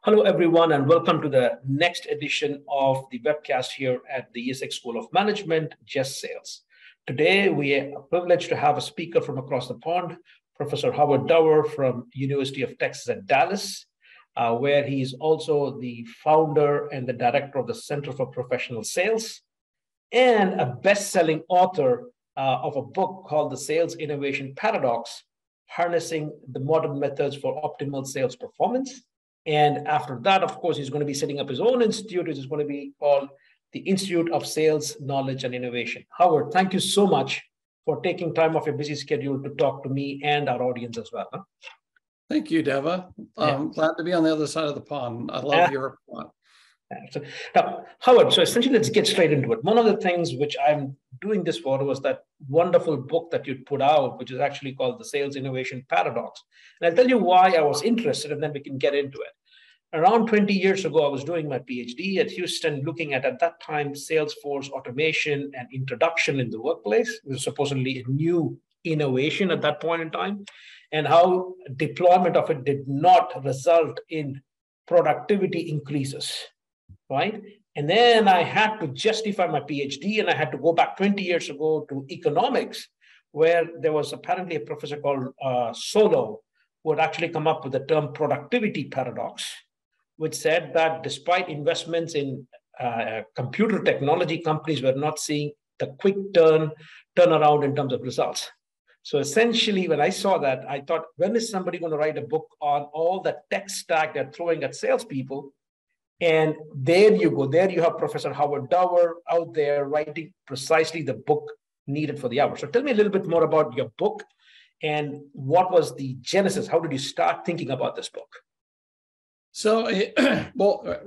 Hello, everyone, and welcome to the next edition of the webcast here at the ESX School of Management, Just Sales. Today, we are privileged to have a speaker from across the pond, Professor Howard Dower from University of Texas at Dallas, where he's also the founder and the director of the Center for Professional Sales, and a best-selling author of a book called The Sales Innovation Paradox, Harnessing the Modern Methods for Optimal Sales Performance. And after that, of course, he's going to be setting up his own institute, which is going to be called the Institute of Sales, Knowledge, and Innovation. Howard, thank you so much for taking time off your busy schedule to talk to me and our audience as well. Thank you, Deva. Glad to be on the other side of the pond. I love your pond. So, now, Howard, so essentially, let's get straight into it. One of the things which I'm doing this for was that wonderful book that you put out, which is actually called The Sales Innovation Paradox. And I'll tell you why I was interested, and then we can get into it. Around 20 years ago, I was doing my PhD at Houston, looking at that time, Salesforce automation and introduction in the workplace. It was supposedly a new innovation at that point in time, and how deployment of it did not result in productivity increases. Right? And then I had to justify my PhD, and I had to go back 20 years ago to economics, where there was apparently a professor called Solow, who had actually come up with the term productivity paradox, which said that despite investments in computer technology, companies were not seeing the quick turnaround in terms of results. So essentially, when I saw that, I thought, when is somebody going to write a book on all the tech stack they're throwing at salespeople? And there you go. There you have Professor Howard Dower out there writing precisely the book needed for the hour. So tell me a little bit more about your book and what was the genesis? How did you start thinking about this book? So, well,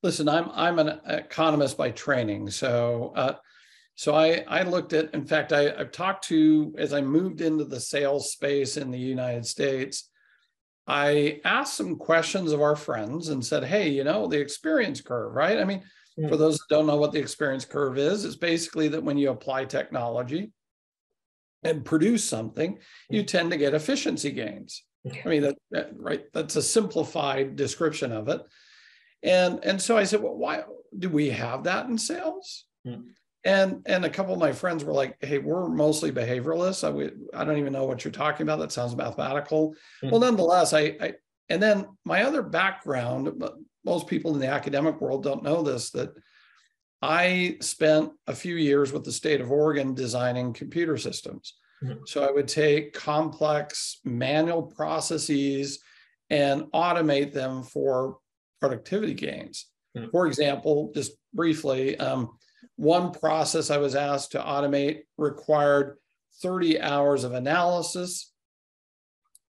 listen, I'm an economist by training. So I looked at, in fact, I've talked to, as I moved into the sales space in the United States, I asked some questions of our friends and said, hey, you know, the experience curve, right? I mean, for those that don't know what the experience curve is, it's basically that when you apply technology and produce something, you tend to get efficiency gains. I mean, right? That's a simplified description of it. And so I said, well, why do we have that in sales? And a couple of my friends were like, hey, we're mostly behavioralists. I don't even know what you're talking about. That sounds mathematical. Well, nonetheless, and then my other background, most people in the academic world don't know this, that I spent a few years with the state of Oregon designing computer systems. So I would take complex manual processes and automate them for productivity gains. For example, just briefly, one process I was asked to automate required 30 hours of analysis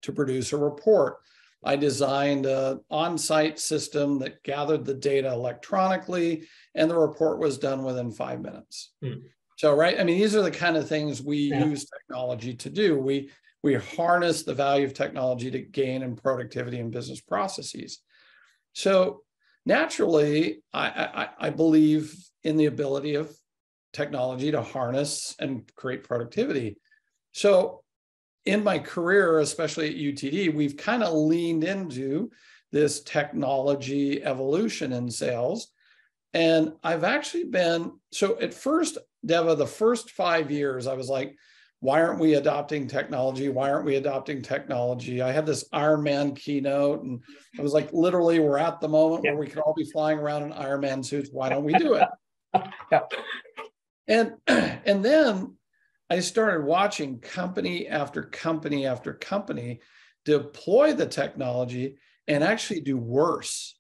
to produce a report. I designed an on-site system that gathered the data electronically, and the report was done within 5 minutes. So, right, I mean, these are the kind of things we use technology to do. We harness the value of technology to gain in productivity and business processes. So naturally, I believe in the ability of technology to harness and create productivity. So in my career, especially at UTD, we've kind of leaned into this technology evolution in sales. And I've actually been, so at first, Deva, the first 5 years, I was like, why aren't we adopting technology? Why aren't we adopting technology? I had this Iron Man keynote, and I was like, literally, we're at the moment where we could all be flying around in Iron Man suits. Why don't we do it? And then I started watching company after company after company deploy the technology and actually do worse.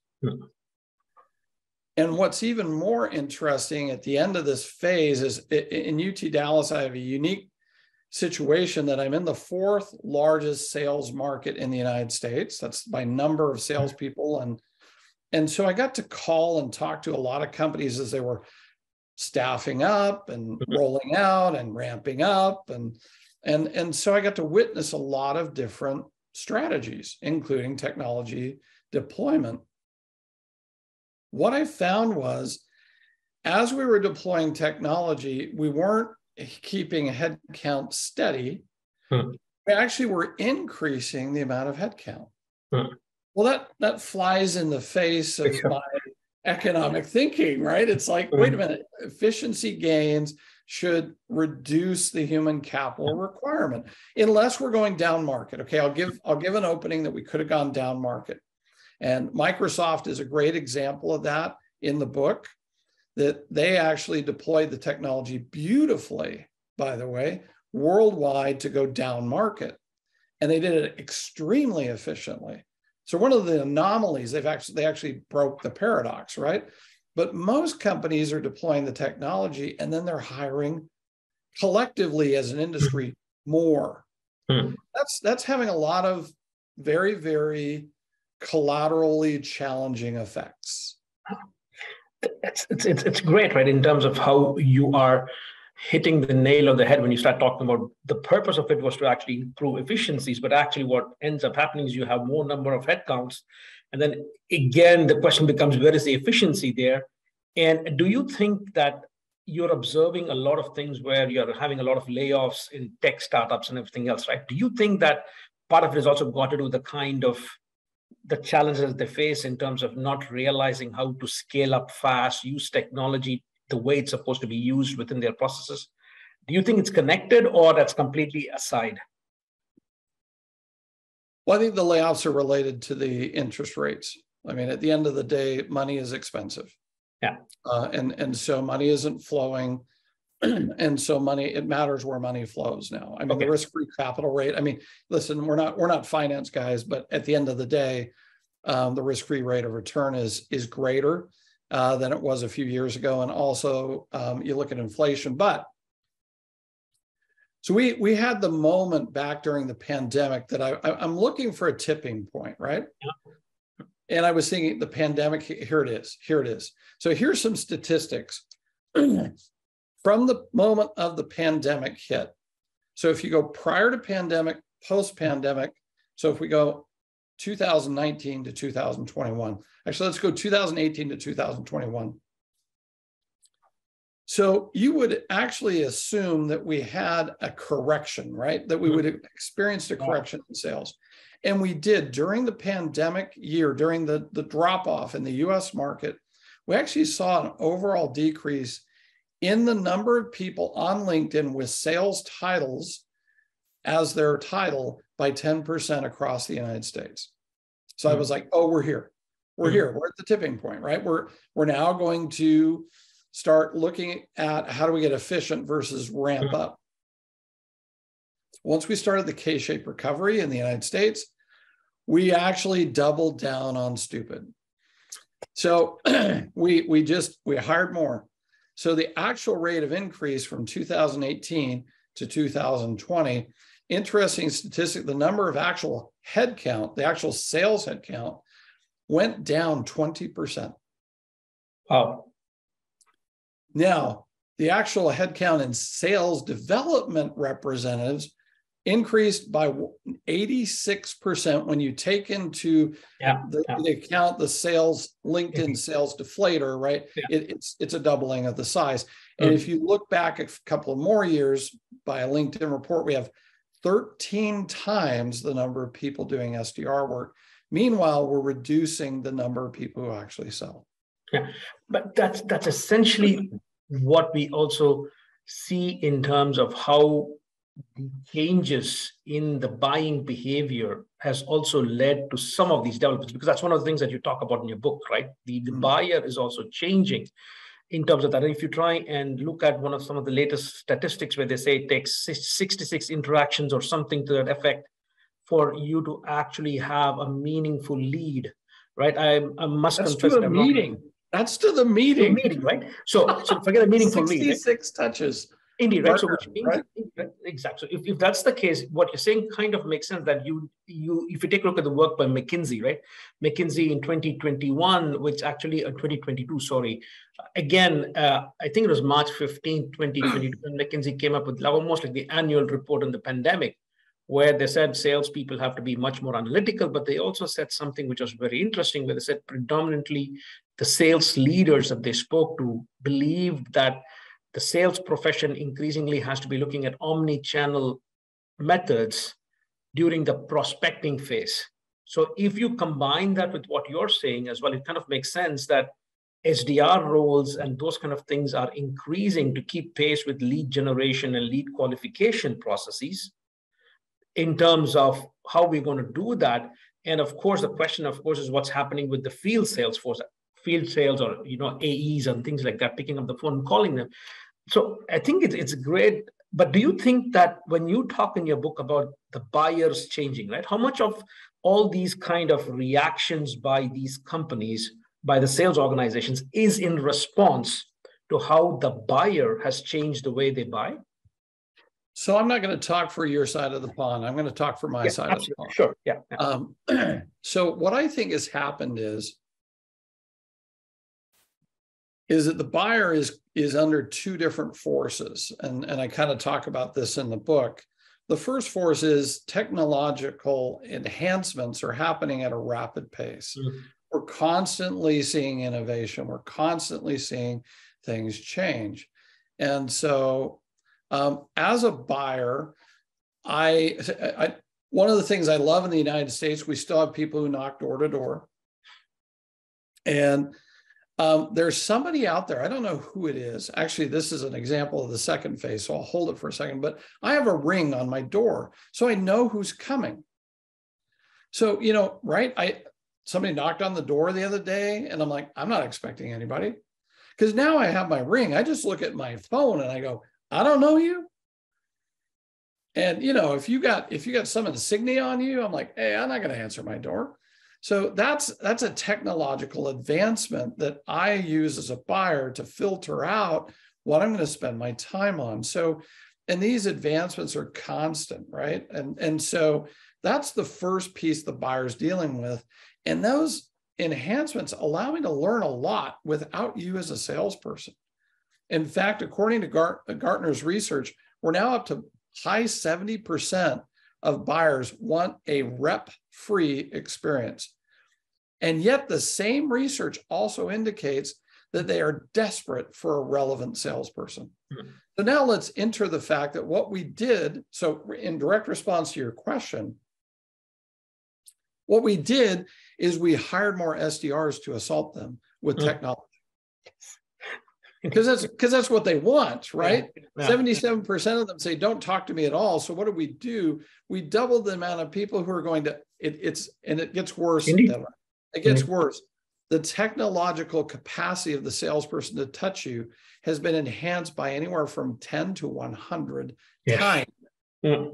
And what's even more interesting at the end of this phase is in UT Dallas, I have a unique situation that I'm in the 4th largest sales market in the United States. That's by number of salespeople. And so I got to call and talk to a lot of companies as they were staffing up and rolling out and ramping up. And so I got to witness a lot of different strategies, including technology deployment. What I found was, as we were deploying technology, we weren't keeping headcount steady. We actually were increasing the amount of headcount. Well, that flies in the face of my economic thinking, right? It's like, wait a minute, efficiency gains should reduce the human capital requirement, unless we're going down market. Okay, I'll give an opening that we could have gone down market. And Microsoft is a great example of that in the book, that they actually deployed the technology beautifully, by the way, worldwide to go down market. And they did it extremely efficiently. So one of the anomalies, they actually broke the paradox, right? But most companies are deploying the technology and then they're hiring collectively as an industry more. That's having a lot of very, very collaterally challenging effects. It's great, right? In terms of how you are hitting the nail on the head when you start talking about the purpose of it was to actually improve efficiencies, but actually what ends up happening is you have more number of headcounts. And then again, the question becomes, where is the efficiency there? And do you think that you're observing a lot of things where you're having a lot of layoffs in tech startups and everything else, right? Do you think that part of it has also got to do with the kind of the challenges they face in terms of not realizing how to scale up fast, use technology the way it's supposed to be used within their processes? Do you think it's connected, or that's completely aside? Well, I think the layoffs are related to the interest rates. I mean, at the end of the day, money is expensive. Yeah. And so money isn't flowing. And so it matters where money flows now. I mean, the risk-free capital rate, I mean, listen, we're not finance guys, but at the end of the day, the risk-free rate of return is greater than it was a few years ago. And also you look at inflation, so we had the moment back during the pandemic that I'm looking for a tipping point, right? Yeah. And I was thinking the pandemic, here it is. So here's some statistics from the moment of the pandemic hit. So if you go prior to pandemic, post-pandemic, so if we go 2019 to 2021, actually, let's go 2018 to 2021. So you would actually assume that we had a correction, right? That we would have experienced a correction in sales. And we did during the pandemic year, during the drop-off in the US market, we actually saw an overall decrease in the number of people on LinkedIn with sales titles as their title by 10% across the United States. So I was like, oh, we're here. We're at the tipping point, right? We're now going to start looking at how do we get efficient versus ramp up. Once we started the K-shaped recovery in the United States, we actually doubled down on stupid. So we hired more. So the actual rate of increase from 2018 to 2020, interesting statistic, the number of actual headcount, the actual sales headcount went down 20%. Wow. Now, the actual headcount in sales development representatives increased by 86% when you take into the account the sales, LinkedIn sales deflator, right? Yeah. It's a doubling of the size. And if you look back a couple of more years by a LinkedIn report, we have 13 times the number of people doing SDR work. Meanwhile, we're reducing the number of people who actually sell. Yeah, but that's essentially what we also see in terms of how the changes in the buying behavior has also led to some of these developments, because that's one of the things that you talk about in your book, right? The buyer is also changing in terms of that. And if you try and look at some of the latest statistics where they say it takes 66 interactions or something to that effect for you to actually have a meaningful lead, right? I must confess to a meeting. That's to the meeting. Right? So forget a meaningful lead. 66 touches. Indeed, right? So which means, right? Exactly. So if that's the case, what you're saying kind of makes sense that if you take a look at the work by McKinsey, right? McKinsey in 2021, which actually 2022, sorry. Again, I think it was March 15, 2022, when McKinsey came up with almost like the annual report on the pandemic, where they said salespeople have to be much more analytical, but they also said something which was very interesting, where they said predominantly the sales leaders that they spoke to believed that the sales profession increasingly has to be looking at omni-channel methods during the prospecting phase. So if you combine that with what you're saying as well, it kind of makes sense that SDR roles and those kind of things are increasing to keep pace with lead generation and lead qualification processes in terms of how we're going to do that. And of course, the question, of course, is what's happening with the field sales force, field sales, or AEs and things like that, picking up the phone and calling them. So I think it's great. But do you think that when you talk in your book about the buyers changing, right? How much of all these kind of reactions by these companies, by the sales organizations, is in response to how the buyer has changed the way they buy? So I'm not going to talk for your side of the pond. I'm going to talk for my side absolutely. of the pond. Sure. Yeah. So what I think has happened is that the buyer is under two different forces. And I kind of talk about this in the book. The first force is technological enhancements are happening at a rapid pace. Mm-hmm. We're constantly seeing innovation. We're constantly seeing things change. And so as a buyer, one of the things I love in the United States, we still have people who knock door to door. And there's somebody out there, I don't know who it is. Actually, this is an example of the second phase, so I'll hold it for a second. But I have a ring on my door, so I know who's coming. So, right? Somebody knocked on the door the other day, and I'm like, I'm not expecting anybody. Because now I have my ring. I just look at my phone and I go, I don't know you. And, if you got some insignia on you, I'm like, hey, I'm not going to answer my door. So that's a technological advancement that I use as a buyer to filter out what I'm going to spend my time on. So, and these advancements are constant, right? And so that's the first piece the buyer's dealing with. And those enhancements allow me to learn a lot without you as a salesperson. In fact, according to Gartner's research, we're now up to high 70% of buyers want a rep-free experience. And yet the same research also indicates that they are desperate for a relevant salesperson. Mm-hmm. So now let's enter the fact that what we did, so in direct response to your question, what we did is we hired more SDRs to assault them with technology. Because that's what they want, right? Yeah. 77% of them say, don't talk to me at all. So what do? We doubled the amount of people who are going to, it gets worse. It gets worse. The technological capacity of the salesperson to touch you has been enhanced by anywhere from 10 to 100 times. Yeah.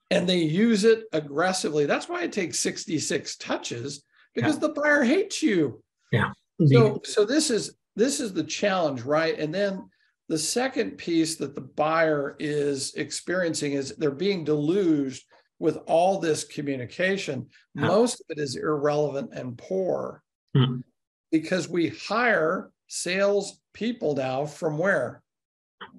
And they use it aggressively. That's why it takes 66 touches, because the buyer hates you. Yeah. So this is the challenge, right? And then the second piece that the buyer is experiencing is they're being deluged with all this communication. Most of it is irrelevant and poor because we hire sales people now from where?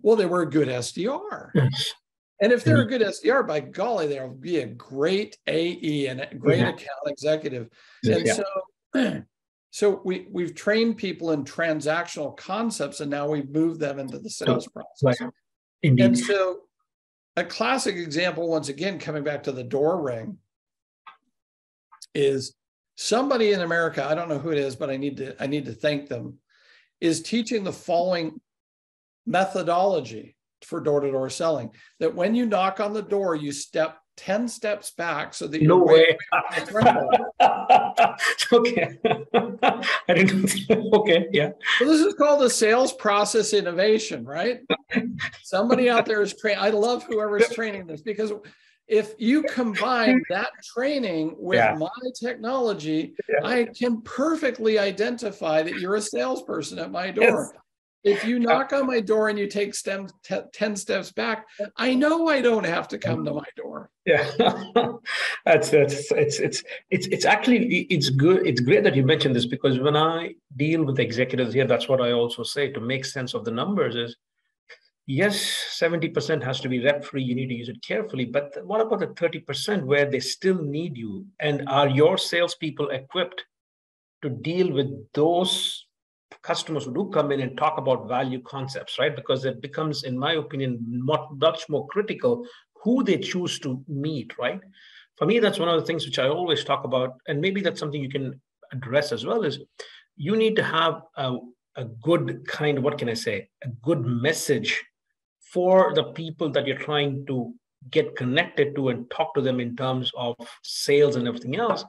Well, they were a good SDR. Yes. And if they're a good SDR, by golly, they'll be a great AE and a great account executive. And so we've trained people in transactional concepts, and now we've moved them into the sales process. Right. Indeed. And so a classic example, once again, coming back to the door ring, is somebody in America, I don't know who it is, but I need to thank them, is teaching the following methodology for door-to-door selling, that when you knock on the door, you step 10 steps back so that you're way. Okay. I didn't. Okay. Yeah. So this is called a sales process innovation, right? Somebody out there is trained. I love whoever's training this, because if you combine that training with my technology, I can perfectly identify that you're a salesperson at my door. Yes. If you knock on my door and you take 10 steps back, I know I don't have to come to my door. Yeah, it's actually good. It's great that you mentioned this, because when I deal with executives here, that's what I also say to make sense of the numbers is, yes, 70% has to be rep-free. You need to use it carefully. But what about the 30% where they still need you? And are your salespeople equipped to deal with those customers who do come in and talk about value concepts, right? Because it becomes, in my opinion, much more critical who they choose to meet, right? For me, that's one of the things which I always talk about, and maybe that's something you can address as well, is you need to have a good kind of, what can I say, a good message for the people that you're trying to get connected to and talk to them in terms of sales and everything else.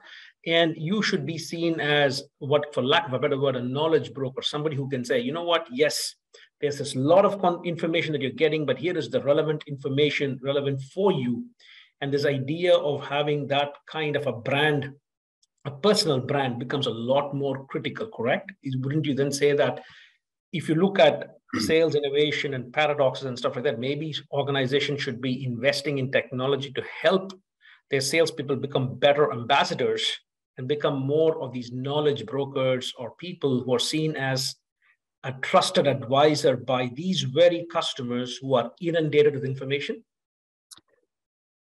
And you should be seen as, what, for lack of a better word, a knowledge broker, somebody who can say, you know what, yes, there's this lot of information that you're getting, but here is the relevant information relevant for you. And this idea of having that kind of a brand, a personal brand, becomes a lot more critical, correct? Wouldn't you then say that if you look at sales innovation and paradoxes and stuff like that, maybe organizations should be investing in technology to help their salespeople become better ambassadors and become more of these knowledge brokers, or people who are seen as a trusted advisor by these very customers who are inundated with information?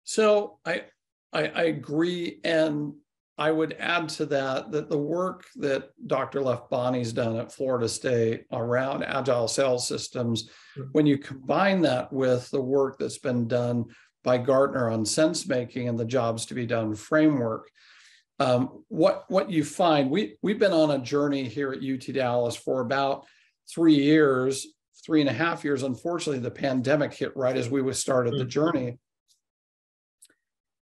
So I agree, and I would add to that the work that Dr. Lefbani's done at Florida State around agile sales systems, when you combine that with the work that's been done by Gartner on sense making and the jobs to be done framework, what you find, we've been on a journey here at UT Dallas for about 3 years, 3.5 years. Unfortunately, the pandemic hit right as we started the journey.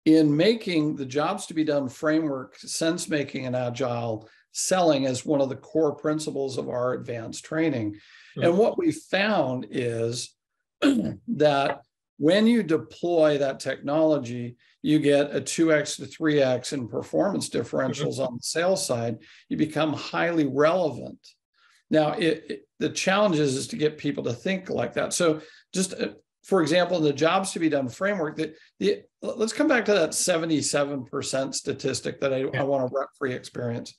In making the jobs to be done framework, sense making and agile selling as one of the core principles of our advanced training. And what we found is that when you deploy that technology, you get a 2x to 3x in performance differentials on the sales side. You become highly relevant. Now, the challenge is to get people to think like that. So just for example, in the jobs to be done framework, let's come back to that 77% statistic that I want a rep-free experience.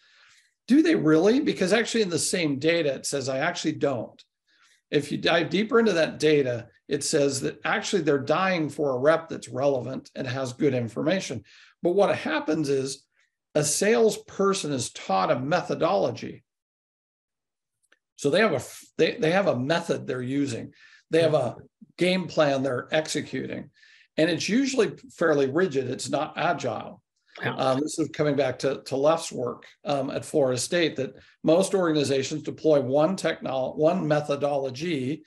Do they really? Because actually in the same data, it says I actually don't. If you dive deeper into that data, it says that actually they're dying for a rep that's relevant and has good information. But what happens is a salesperson is taught a methodology. So they have a method they're using. They have a game plan they're executing, and it's usually fairly rigid. It's not agile. This is coming back to Lef's work at Florida State, that most organizations deploy one methodology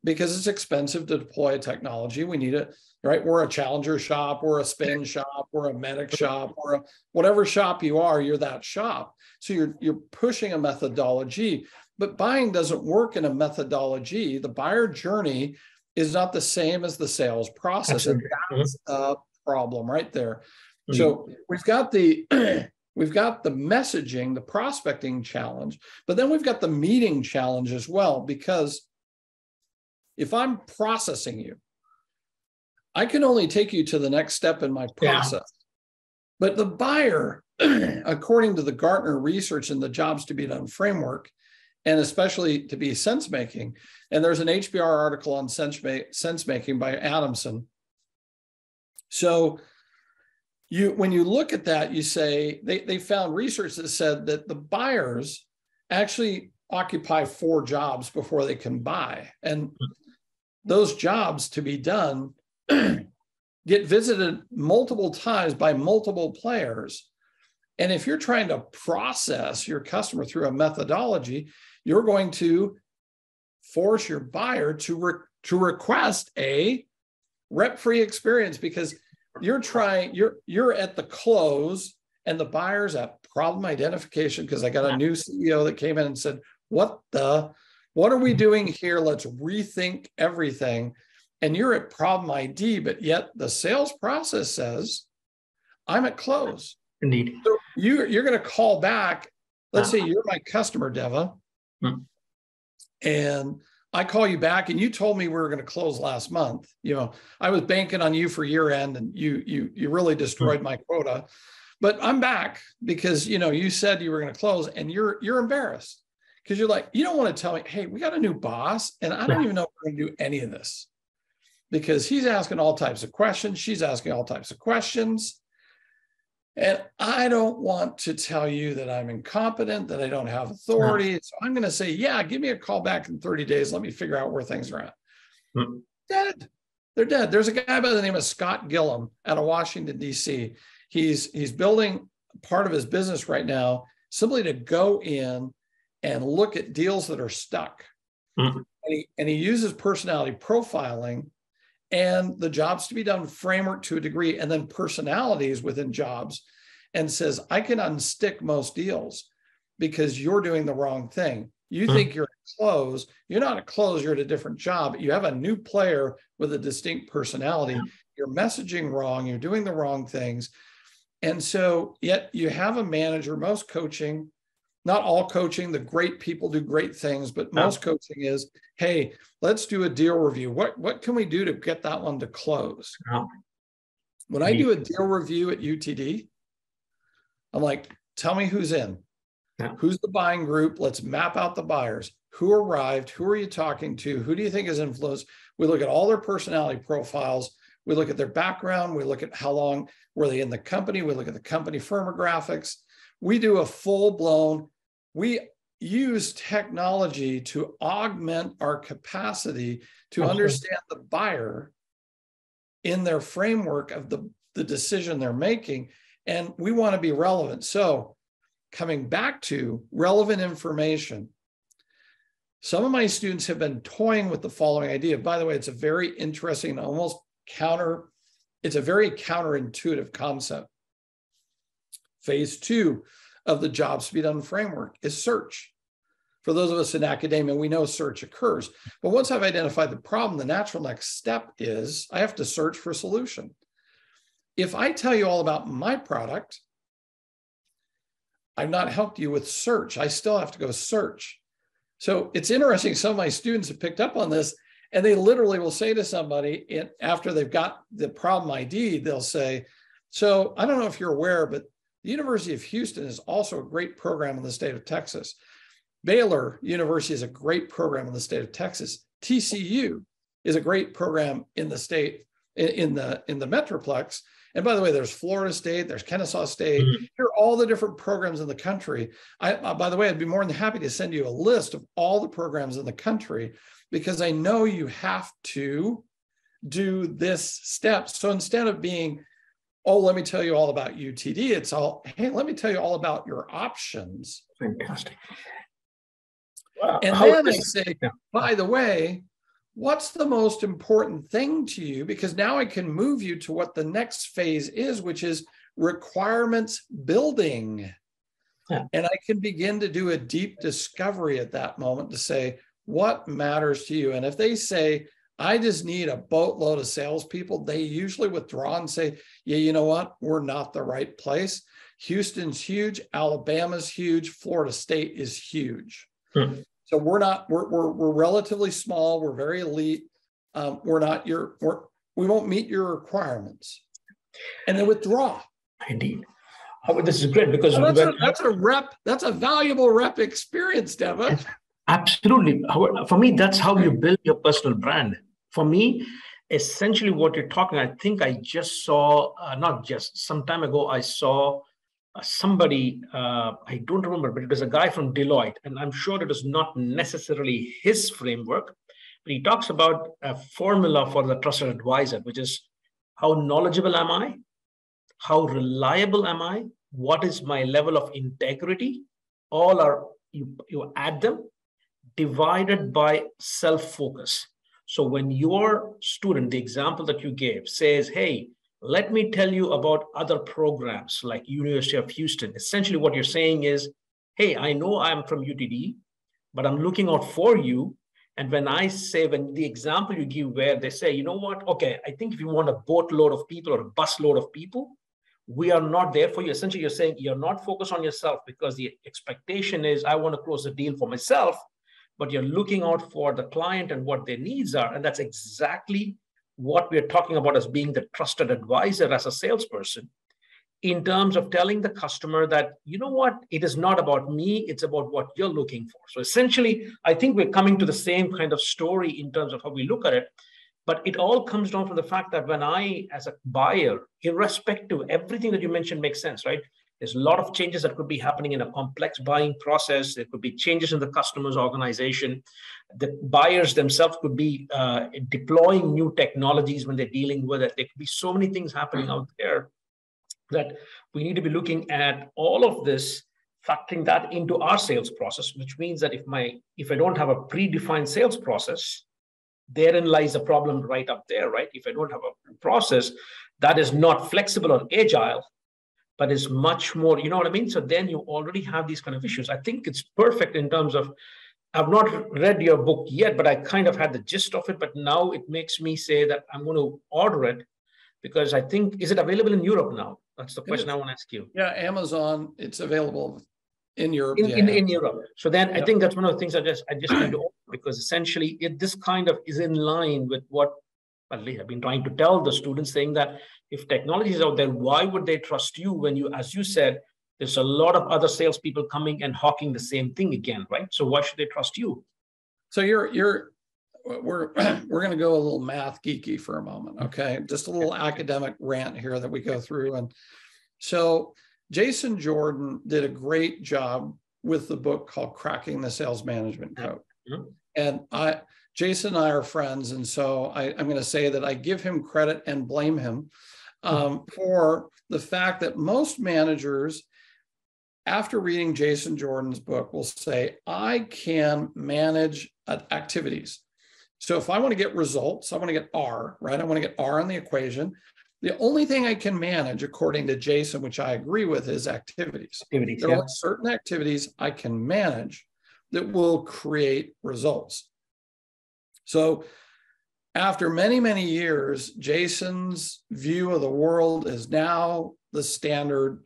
because it's expensive to deploy a technology. We need it, right? We're a challenger shop, we're a spin shop, we're a medic shop, or whatever shop you are, you're that shop. So you're pushing a methodology. But buying doesn't work in a methodology. The buyer journey is not the same as the sales process. And that's a problem right there. So we've got the messaging, the prospecting challenge, but then we've got the meeting challenge as well, because if I'm processing you, I can only take you to the next step in my process. But the buyer, according to the Gartner research and the jobs to be done framework, and especially to be sense making. And there's an HBR article on sense making by Adamson. So when you look at that, you say they found research that said that the buyers actually occupy 4 jobs before they can buy. And those jobs to be done get visited multiple times by multiple players. And if you're trying to process your customer through a methodology, you're going to force your buyer to request a rep-free experience, because you're at the close and the buyer's at problem identification, because I got a new CEO that came in and said, what are we doing here? Let's rethink everything. And you're at problem ID, but yet the sales process says, I'm at close. Indeed. So you're going to call back. Let's say you're my customer, Deva, and I call you back, and you told me we were going to close last month. I was banking on you for year end, and you really destroyed my quota. But I'm back because you said you were going to close, and you're embarrassed because you're like, you don't want to tell me, hey, we got a new boss, and I don't even know if we're going to do any of this, because he's asking all types of questions, she's asking all types of questions. And I don't want to tell you that I'm incompetent, that I don't have authority. So I'm going to say, yeah, give me a call back in 30 days. Let me figure out where things are at. Dead. They're dead. There's a guy by the name of Scott Gillum out of Washington, D.C. He's building part of his business right now simply to go in and look at deals that are stuck. Mm-hmm. And he uses personality profiling and the jobs to be done framework to a degree, and then personalities within jobs, and says, I can unstick most deals because you're doing the wrong thing. You think you're at close. You're not at close. You're at a different job. You have a new player with a distinct personality. You're messaging wrong. You're doing the wrong things. And so yet you have a manager, most coaching, not all coaching, the great people do great things, but most coaching is, hey, let's do a deal review. What can we do to get that one to close? When I do a deal review at UTD, I'm like, tell me who's in. Who's the buying group? Let's map out the buyers. Who arrived? Who are you talking to? Who do you think is influenced? We look at all their personality profiles. We look at their background. We look at how long were they in the company. We look at the company firmographics. We do a full-blown, we use technology to augment our capacity to understand the buyer in their framework of the decision they're making. And we want to be relevant. So coming back to relevant information, some of my students have been toying with the following idea. By the way, it's a very interesting, it's a very counterintuitive concept. Phase 2 of the jobs to be done framework is search. For those of us in academia, we know search occurs. But once I've identified the problem, the natural next step is I have to search for a solution. If I tell you all about my product, I've not helped you with search. I still have to go search. So it's interesting. Some of my students have picked up on this, and they literally will say to somebody after they've got the problem ID, they'll say, so I don't know if you're aware, but the University of Houston is also a great program in the state of Texas. Baylor University is a great program in the state of Texas. TCU is a great program in the state, in the Metroplex. And by the way, there's Florida State, there's Kennesaw State. Here are all the different programs in the country. By the way, I'd be more than happy to send you a list of all the programs in the country, because I know you have to do this step. So instead of being, oh, let me tell you all about UTD, it's all, hey, let me tell you all about your options. Fantastic. Wow. And then I say, by the way, what's the most important thing to you? Because now I can move you to what the next phase is, which is requirements building. And I can begin to do a deep discovery at that moment to say, what matters to you? And if they say, I just need a boatload of salespeople, they usually withdraw and say, yeah, you know what? We're not the right place. Houston's huge. Alabama's huge. Florida State is huge. So we're relatively small. We're very elite. We won't meet your requirements. And they withdraw. Indeed. This is great because that's a valuable rep experience, Devin. Absolutely. For me, that's how you build your personal brand. For me, essentially what you're talking, I think I just saw, some time ago, I saw somebody, I don't remember, but it was a guy from Deloitte, and I'm sure it is not necessarily his framework, but he talks about a formula for the trusted advisor, which is how knowledgeable am I? How reliable am I? What is my level of integrity? All are, you add them, divided by self-focus. So when your student, the example that you gave, says, hey, let me tell you about other programs like University of Houston. Essentially what you're saying is, hey, I know I'm from UTD, but I'm looking out for you. And when the example you give where they say, you know what, okay, I think if you want a boatload of people or a busload of people, we are not there for you. Essentially, you're saying you're not focused on yourself because the expectation is I want to close a deal for myself, but you're looking out for the client and what their needs are. And that's exactly what we're talking about as being the trusted advisor as a salesperson, in terms of telling the customer that, you know what, it is not about me, it's about what you're looking for. So essentially, I think we're coming to the same kind of story in terms of how we look at it. But it all comes down from the fact that when I, as a buyer, irrespective, everything that you mentioned makes sense, right? There's a lot of changes that could be happening in a complex buying process. There could be changes in the customer's organization. The buyers themselves could be deploying new technologies when they're dealing with it. There could be so many things happening out there that we need to be looking at all of this, factoring that into our sales process, which means that if I don't have a predefined sales process, therein lies the problem right up there, right? If I don't have a process that is not flexible or agile, but is much more, you know what I mean? So then you already have these kind of issues. I think it's perfect in terms of, I've not read your book yet, but I kind of had the gist of it. But now it makes me say that I'm going to order it, because I think, is it available in Europe now? That's the question I want to ask you. Yeah, Amazon, it's available in Europe. In Europe. So then I think that's one of the things I just need to order, because essentially this kind of is in line with what at least I've been trying to tell the students, saying that if technology is out there, why would they trust you when you, as you said, there's a lot of other salespeople coming and hawking the same thing again, right? So why should they trust you? So we're going to go a little math geeky for a moment, okay? Just a little academic rant here that we go through. And so Jason Jordan did a great job with the book called Cracking the Sales Management Code. And Jason and I are friends, and so I'm going to say that I give him credit and blame him for the fact that most managers, after reading Jason Jordan's book, will say, I can manage activities. So if I want to get results, I want to get R, right? I want to get R in the equation. The only thing I can manage, according to Jason, which I agree with, is activities. There are certain activities I can manage that will create results. So after many, many years, Jason's view of the world is now the standard,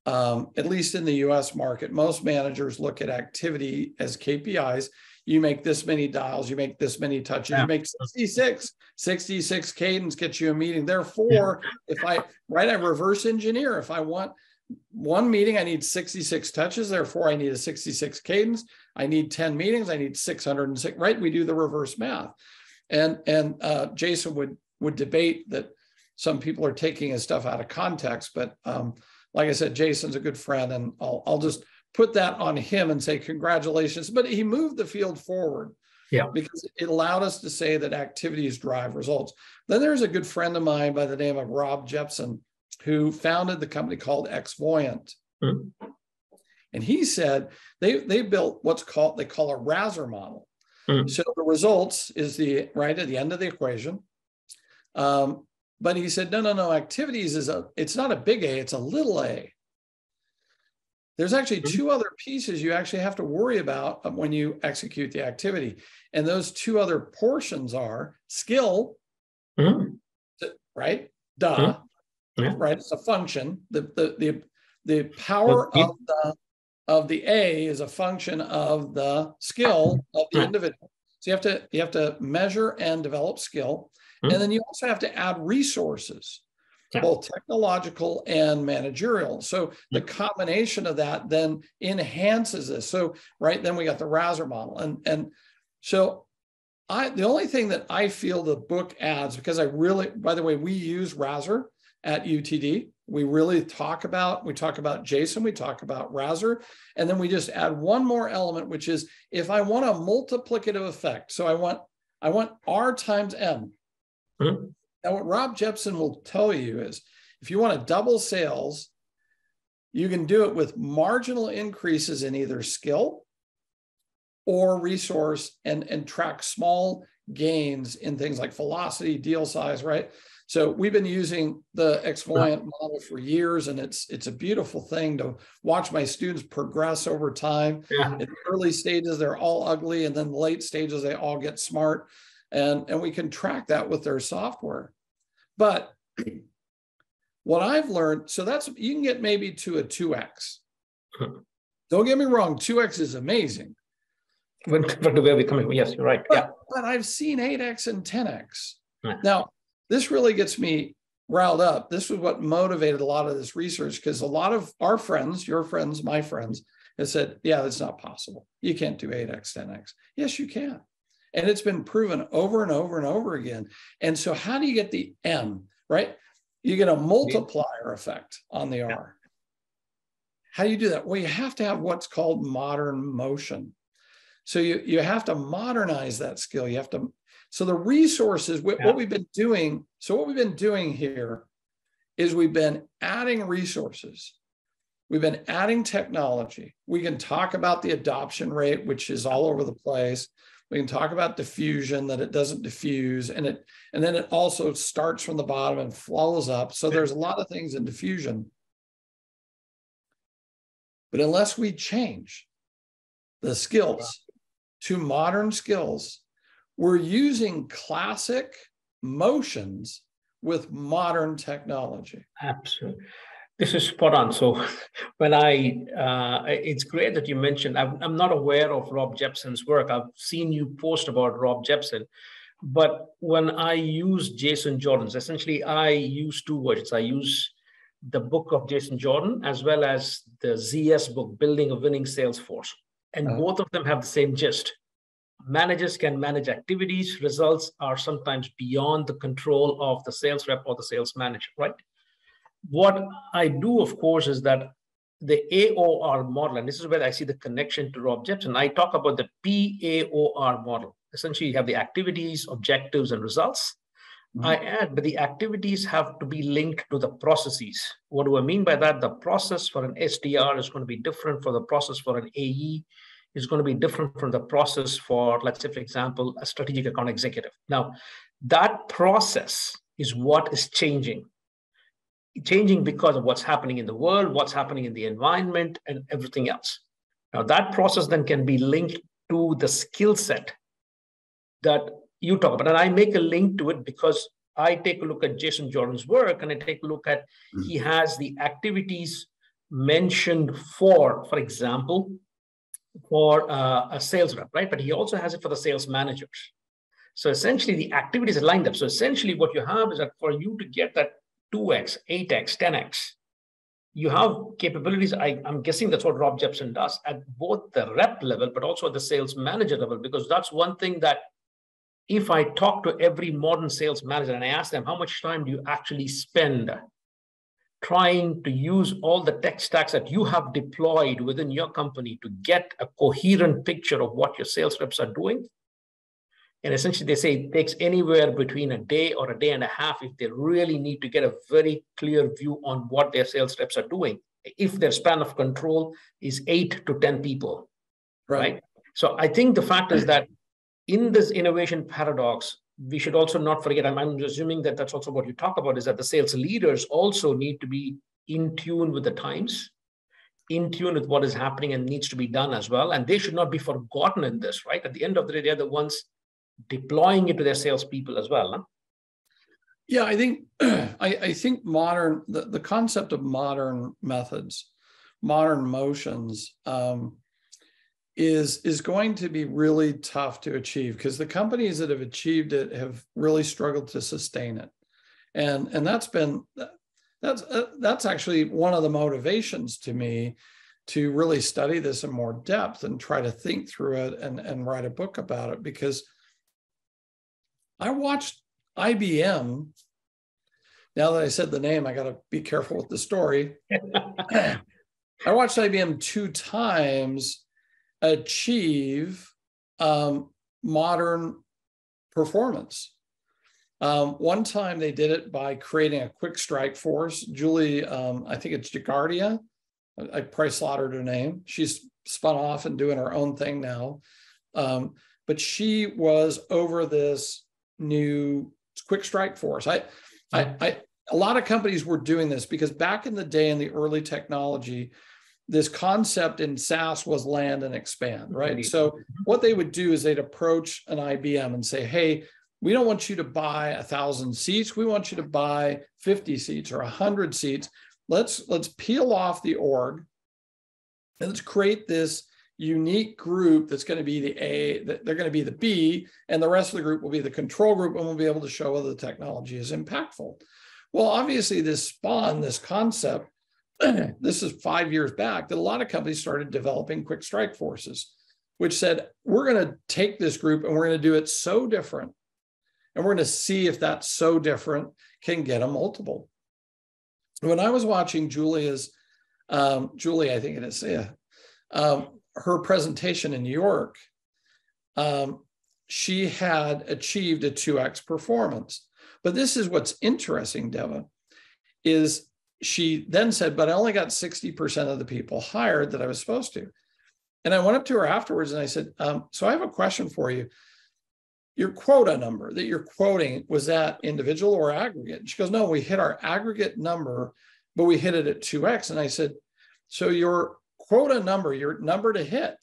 at least in the US market. Most managers look at activity as KPIs. You make this many dials, you make this many touches, you make 66 cadence gets you a meeting. Therefore, if I reverse engineer, if I want one meeting, I need 66 touches. Therefore, I need a 66 cadence. I need 10 meetings. I need 606, right? We do the reverse math. And Jason would debate that some people are taking his stuff out of context. But like I said, Jason's a good friend, and I'll just put that on him and say congratulations. But he moved the field forward. Because it allowed us to say that activities drive results. Then there's a good friend of mine by the name of Rob Jepson, who founded the company called Xvoyant. And he said they built they call a RASER model. So the results is right at the end of the equation. But he said, no, activities it's not a big A, it's a little a. There's actually two other pieces you actually have to worry about when you execute the activity. And those two other portions are skill, right? Right? It's a function. The power of the A is a function of the skill of the individual. So you have to measure and develop skill. And then you also have to add resources, both technological and managerial. So the combination of that then enhances this. So, then we got the RASER model. And so the only thing that I feel the book adds, because by the way, we use RASER at UTD. We talk about Jason, we talk about RASER, and then we just add one more element, which is if I want a multiplicative effect. So I want R times M. Now, what Rob Jepson will tell you is if you want to double sales, you can do it with marginal increases in either skill or resource and track small gains in things like velocity, deal size, right? So we've been using the Xvoyant model for years, and it's a beautiful thing to watch my students progress over time. In the early stages, they're all ugly, and then the late stages, they all get smart. And we can track that with their software. But what I've learned, so you can get maybe to a 2x. Don't get me wrong, 2x is amazing. But where we coming? Yes, you're right. But I've seen 8x and 10x. Now, this really gets me riled up. This was what motivated a lot of this research, because a lot of our friends, your friends, my friends, have said, yeah, that's not possible. You can't do 8x, 10x. Yes, you can. And it's been proven over and over and over again. And so how do you get the M, right? You get a multiplier effect on the R. How do you do that? Well, you have to have what's called modern motion. So you have to modernize that skill. You have to, so the resources, what we've been doing, here is we've been adding resources. We've been adding technology. We can talk about the adoption rate, which is all over the place. We can talk about diffusion, that it doesn't diffuse, and then it also starts from the bottom and flows up. So there's a lot of things in diffusion. But unless we change the skills to modern skills, we're using classic motions with modern technology. Absolutely. This is spot on. So when it's great that you mentioned, I'm not aware of Rob Jepson's work. I've seen you post about Rob Jepson, but when I use Jason Jordan's, essentially I use two versions. I use the book of Jason Jordan as well as the ZS book, Building a Winning Sales Force. And both of them have the same gist. Managers can manage activities. Results are sometimes beyond the control of the sales rep or the sales manager, right? What I do, of course, is that the AOR model, and this is where I see the connection to Rob Jepson. I talk about the PAOR model. Essentially, you have the activities, objectives, and results. I add, but the activities have to be linked to the processes. What do I mean by that? The process for an SDR is going to be different for the process for an AE, is going to be different from the process for, let's say, for example, a strategic account executive. Now, that process is what is changing because of what's happening in the world, what's happening in the environment, and everything else. Now, that process then can be linked to the skill set that you talk about. And I make a link to it because I take a look at Jason Jordan's work and I take a look at, he has the activities mentioned for example, for a sales rep, right? But he also has it for the sales managers. So essentially the activities are lined up. So essentially what you have is that for you to get that 2x, 8x, 10x, you have capabilities. I'm guessing that's what Rob Jepson does at both the rep level, but also at the sales manager level, because that's one thing that if I talk to every modern sales manager and I ask them, how much time do you actually spend trying to use all the tech stacks that you have deployed within your company to get a coherent picture of what your sales reps are doing? And essentially, they say it takes anywhere between a day or a day and a half if they really need to get a very clear view on what their sales reps are doing, if their span of control is 8 to 10 people, right? So I think the fact is that in this innovation paradox, we should also not forget, I'm assuming that that's also what you talk about, is that the sales leaders also need to be in tune with the times, in tune with what is happening and needs to be done as well. And they should not be forgotten in this, right? At the end of the day, they're the ones deploying it to their salespeople as well. Huh? Yeah, I think I think the concept of modern methods, modern motions, is going to be really tough to achieve because the companies that have achieved it have really struggled to sustain it, and that's actually one of the motivations to me to really study this in more depth and try to think through it and write a book about it, because I watched IBM. Now that I said the name, I got to be careful with the story. I watched IBM 2 times achieve modern performance. One time they did it by creating a quick strike force. Julie, I think it's Jagardia. I probably slaughtered her name. She's spun off and doing her own thing now. But she was over this new quick strike force. A lot of companies were doing this because back in the day in the early technology, this concept in SaaS was land and expand, right? So what they would do is they'd approach an IBM and say, hey, we don't want you to buy 1,000 seats. We want you to buy 50 seats or 100 seats. Let's peel off the org and let's create this unique group that's going to be the A, they're going to be the B, and the rest of the group will be the control group, and we'll be able to show whether the technology is impactful. Well, obviously this spawned this concept. This is 5 years back that a lot of companies started developing quick strike forces, which said, we're going to take this group and we're going to do it so different. And we're going to see if that so different can get a multiple. When I was watching Julia's Julie, I think it is, yeah. Her presentation in New York, she had achieved a 2x performance. But this is what's interesting, Deva, is she then said, but I only got 60% of the people hired that I was supposed to. And I went up to her afterwards and I said, so I have a question for you. Your quota number that you're quoting, was that individual or aggregate? And she goes, no, we hit our aggregate number, but we hit it at 2x. And I said, so your quota number, your number to hit,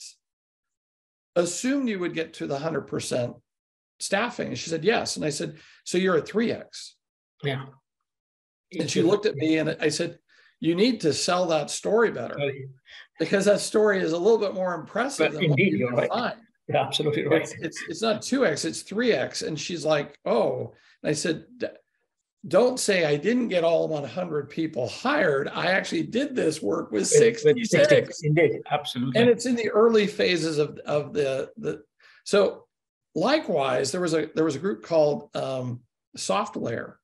assumed you would get to the 100% staffing. And she said, yes. And I said, so you're at 3x. Yeah. And she looked at me and I said, you need to sell that story better, because that story is a little bit more impressive than indeed, what you're right. find. Yeah, absolutely right. It's not 2x, it's 3x. And she's like, oh. And I said, don't say I didn't get all 100 people hired. I actually did this work with 66. Indeed, absolutely. And it's in the early phases of the. So likewise, there was a group called Software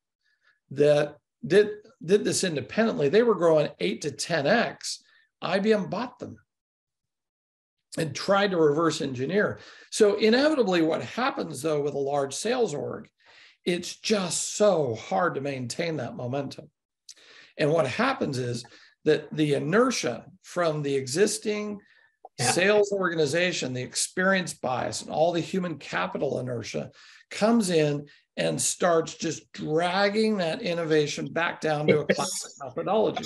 that did this independently. They were growing 8 to 10x. IBM bought them and tried to reverse engineer. So inevitably what happens though with a large sales org, it's just so hard to maintain that momentum. And what happens is that the inertia from the existing sales organization, the experience bias and all the human capital inertia comes in and starts just dragging that innovation back down to a classic methodology.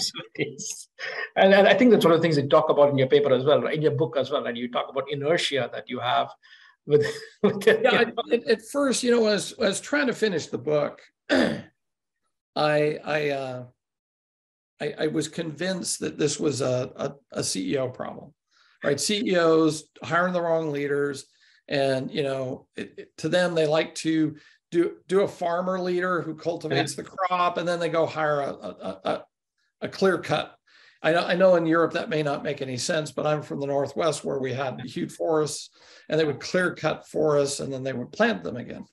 And I think that's one of the things you talk about in your paper as well, right? In your book as well. And you talk about inertia that you have with at first, when I was trying to finish the book, I was convinced that this was a CEO problem, right? CEOs hiring the wrong leaders. And, to them, they like to do a farmer leader who cultivates the crop, and then they go hire a clear cut. I know in Europe that may not make any sense, but I'm from the Northwest where we had huge forests, and they would clear cut forests and then they would plant them again.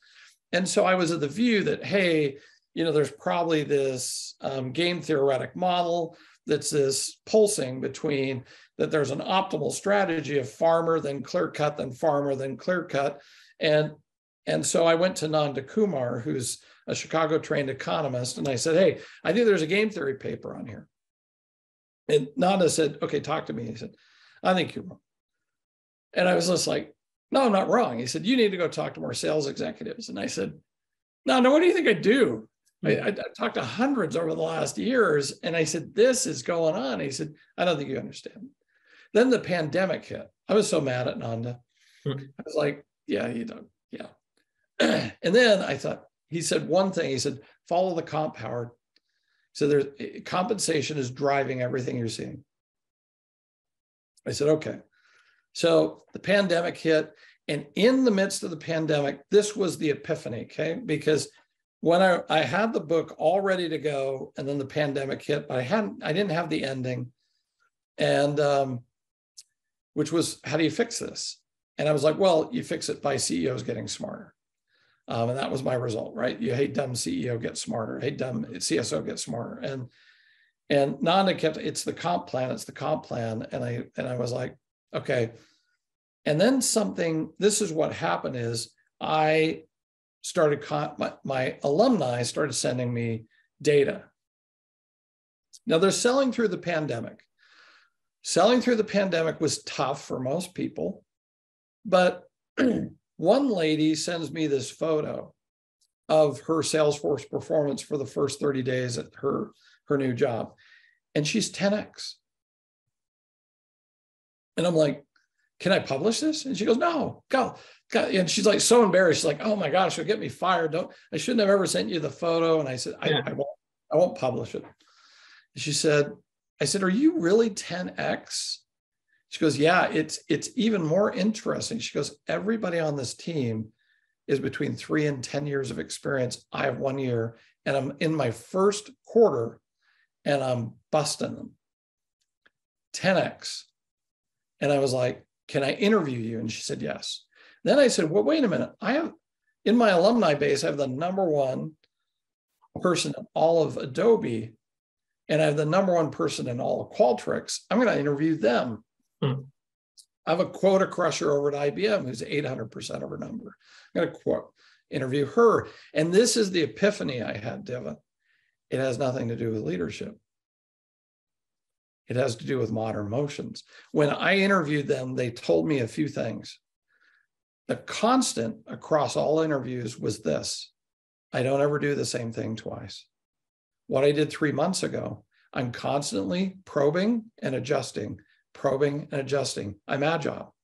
And so I was of the view that, hey, there's probably this game theoretic model that's this pulsing between that there's an optimal strategy of farmer, then clear cut, then farmer, then clear cut. And so I went to Nanda Kumar, who's a Chicago trained economist, and I said, hey, I think there's a game theory paper on here. And Nanda said, okay, talk to me. He said, I think you're wrong. And I was just like, no, I'm not wrong. He said, you need to go talk to more sales executives. And I said, no, what do you think I do? I talked to hundreds over the last years. And I said, this is going on. He said, I don't think you understand. Then the pandemic hit. I was so mad at Nanda. I was like, yeah, you don't. Yeah. And then I thought, he said one thing. He said, follow the comp, Howard. So there's compensation is driving everything you're seeing. I said, okay. So the pandemic hit, and in the midst of the pandemic, this was the epiphany, okay? Because when I had the book all ready to go, and then the pandemic hit, but I didn't have the ending, and which was, how do you fix this? And I was like, well, you fix it by CEOs getting smarter. And that was my result, right? You hate dumb CEO, get smarter. Hate dumb CSO, get smarter. And Nanda kept, it's the comp plan. And I was like, okay. And then this is what happened is I started, my alumni started sending me data. Now they're selling through the pandemic. Selling through the pandemic was tough for most people, but one lady sends me this photo of her Salesforce performance for the first 30 days at her new job, and she's 10x. And I'm like, can I publish this? And she goes, no, go. And she's like so embarrassed. She's like, oh my gosh, she'll get me fired. I shouldn't have ever sent you the photo. And I said, I won't publish it. And I said, are you really 10x? She goes, yeah, it's even more interesting. She goes, everybody on this team is between 3 and 10 years of experience. I have 1 year, and I'm in my first quarter, and I'm busting them. 10x. And I was like, can I interview you? And she said, yes. Then I said, well, wait a minute. I have, in my alumni base, I have the #1 person in all of Adobe and I have the number one person in all of Qualtrics, I'm going to interview them. I have a quota crusher over at IBM who's 800% of her number. I'm going to interview her. And this is the epiphany I had, Deva. It has nothing to do with leadership. It has to do with modern motions. When I interviewed them, they told me a few things. The constant across all interviews was this: I don't ever do the same thing twice. What I did 3 months ago, I'm constantly probing and adjusting, probing and adjusting. I'm agile.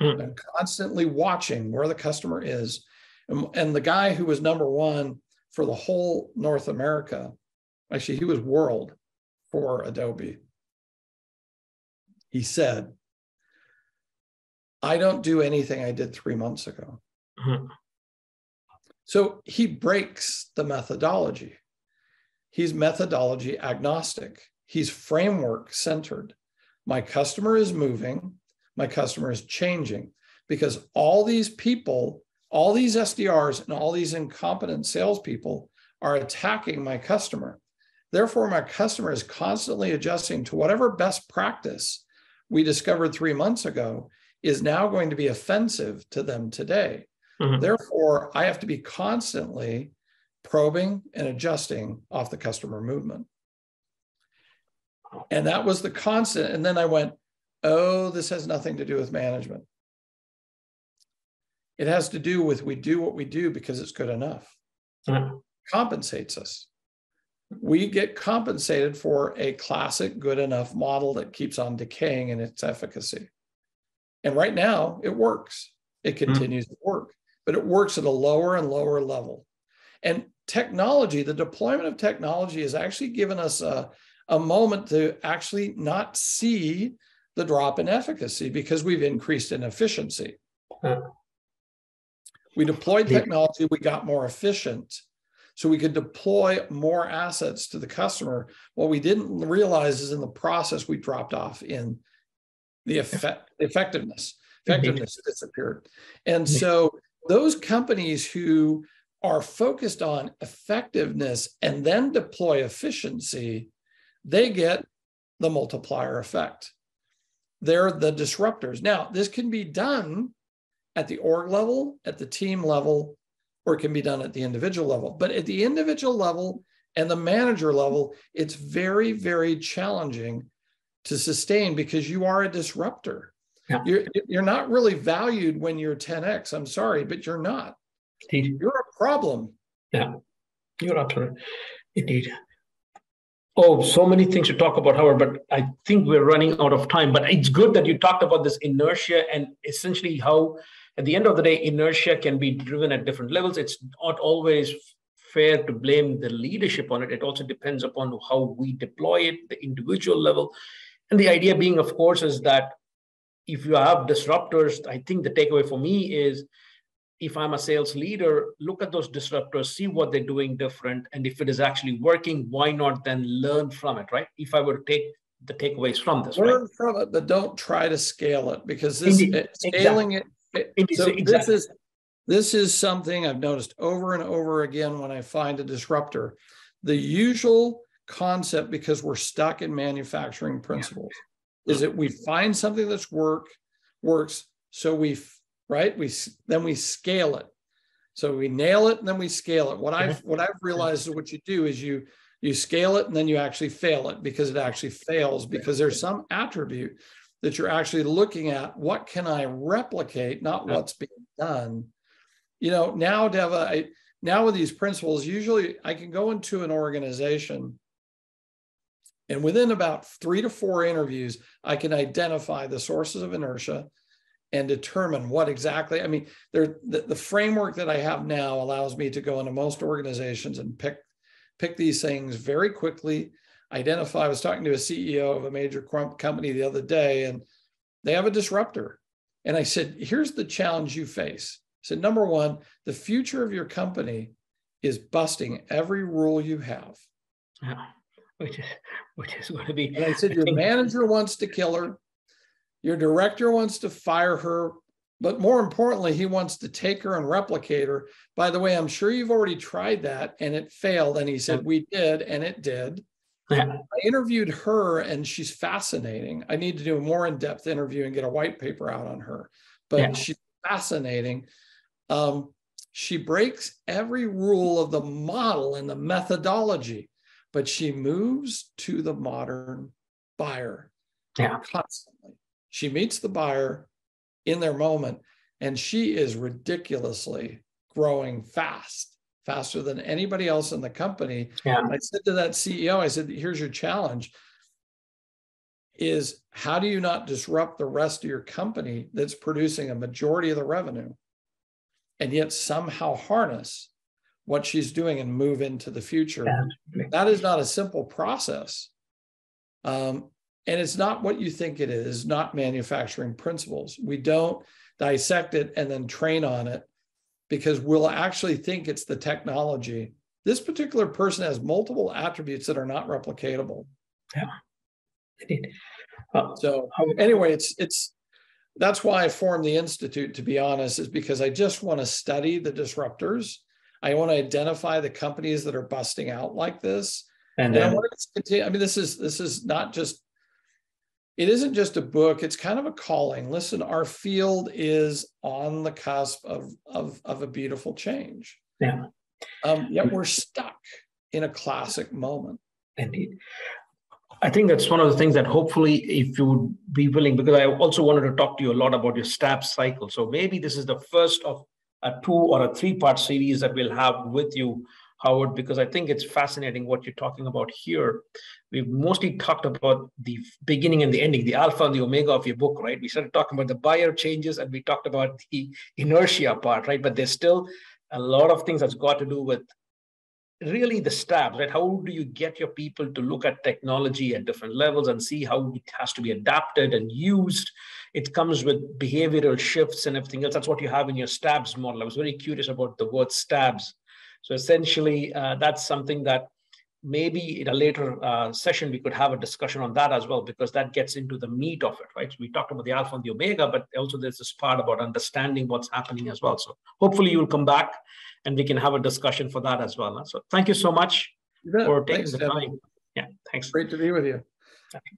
I'm constantly watching where the customer is. And the guy who was number one for the whole North America, actually, he was world for Adobe. He said, I don't do anything I did 3 months ago. So he breaks the methodology. He's methodology agnostic. He's framework centered. My customer is moving. My customer is changing, because all these people, all these SDRs and all these incompetent salespeople are attacking my customer. Therefore, my customer is constantly adjusting to whatever best practice we discovered 3 months ago is now going to be offensive to them today. Therefore, I have to be constantly probing and adjusting off the customer movement. And that was the constant. And then I went, oh, this has nothing to do with management. It has to do with we do what we do because it's good enough. Compensates us. We get compensated for a classic good enough model that keeps on decaying in its efficacy. And right now it works. It continues to work, but it works at a lower and lower level. And technology, the deployment of technology has actually given us a moment to actually not see the drop in efficacy because we've increased in efficiency. We deployed technology, we got more efficient, so we could deploy more assets to the customer. What we didn't realize is in the process, we dropped off in the effectiveness. Effectiveness disappeared. And so those companies who are focused on effectiveness and then deploy efficiency, they get the multiplier effect. They're the disruptors. Now, this can be done at the org level, at the team level, or it can be done at the individual level. But at the individual level and the manager level, it's very, very challenging to sustain because you are a disruptor. You're not really valued when you're 10x. I'm sorry, but you're not. You're a problem. Yeah, you're absolutely. Indeed. Oh, so many things to talk about, Howard, but I think we're running out of time. But it's good that you talked about this inertia and essentially how, at the end of the day, inertia can be driven at different levels. It's not always fair to blame the leadership on it. It also depends upon how we deploy it, the individual level. And the idea being, of course, is that if you have disruptors, I think the takeaway for me is, if I'm a sales leader, look at those disruptors, see what they're doing different. And if it is actually working, why not then learn from it, right? If I were to take the takeaways from this, learn right? from it, but don't try to scale it, because this scaling this is something I've noticed over and over again when I find a disruptor. The usual concept, because we're stuck in manufacturing principles, is that we find something that's works, so then we scale it. So we nail it and then we scale it. What I've realized is what you do is you scale it and then you actually fail it, because it actually fails because there's some attribute that you're actually looking at. What can I replicate, not what's being done? You know, now, Deva, now with these principles, usually I can go into an organization and within about 3 to 4 interviews, I can identify the sources of inertia and determine what exactly. I mean, the framework that I have now allows me to go into most organizations and pick these things very quickly, identify. I was talking to a CEO of a major company the other day, and they have a disruptor. And I said, here's the challenge you face. I said, number one, the future of your company is busting every rule you have. Which is going to be. And I said, your manager wants to kill her. Your director wants to fire her, but more importantly, he wants to take her and replicate her. By the way, I'm sure you've already tried that and it failed. And he said, we did, and it did. Yeah. I interviewed her and she's fascinating. I need to do a more in-depth interview and get a white paper out on her, but she's fascinating. She breaks every rule of the model and the methodology, but she moves to the modern buyer constantly. She meets the buyer in their moment, and she is ridiculously growing faster than anybody else in the company. I said to that CEO, I said, here's your challenge, is how do you not disrupt the rest of your company that's producing a majority of the revenue, and yet somehow harness what she's doing and move into the future? That is not a simple process. And it's not what you think it is, not manufacturing principles. We don't dissect it and then train on it, because we'll actually think it's the technology. This particular person has multiple attributes that are not replicatable. Yeah, indeed. So anyway, that's why I formed the Institute, to be honest, is because I just want to study the disruptors. I want to identify the companies that are busting out like this. And I want to continue. I mean, this is not just, it isn't just a book, it's kind of a calling. Listen, our field is on the cusp of a beautiful change. Yet we're stuck in a classic moment. Indeed. I think that's one of the things that hopefully, if you would be willing, because I also wanted to talk to you a lot about your STAB cycle. So maybe this is the first of a 2 or a 3-part series that we'll have with you, Howard, because I think it's fascinating what you're talking about here. We've mostly talked about the beginning and the ending, the alpha and the omega of your book, right? We started talking about the buyer changes and we talked about the inertia part, right? But there's still a lot of things that's got to do with really the STABs, right? How do you get your people to look at technology at different levels and see how it has to be adapted and used? It comes with behavioral shifts and everything else. That's what you have in your STABs model. I was very curious about the word STABs. So essentially, that's something that maybe in a later session, we could have a discussion on that as well, because that gets into the meat of it, right? So we talked about the alpha and the omega, but also there's this part about understanding what's happening as well. So hopefully you'll come back and we can have a discussion for that as well. So thank you so much for taking the time. Yeah, thanks. Great to be with you. Okay.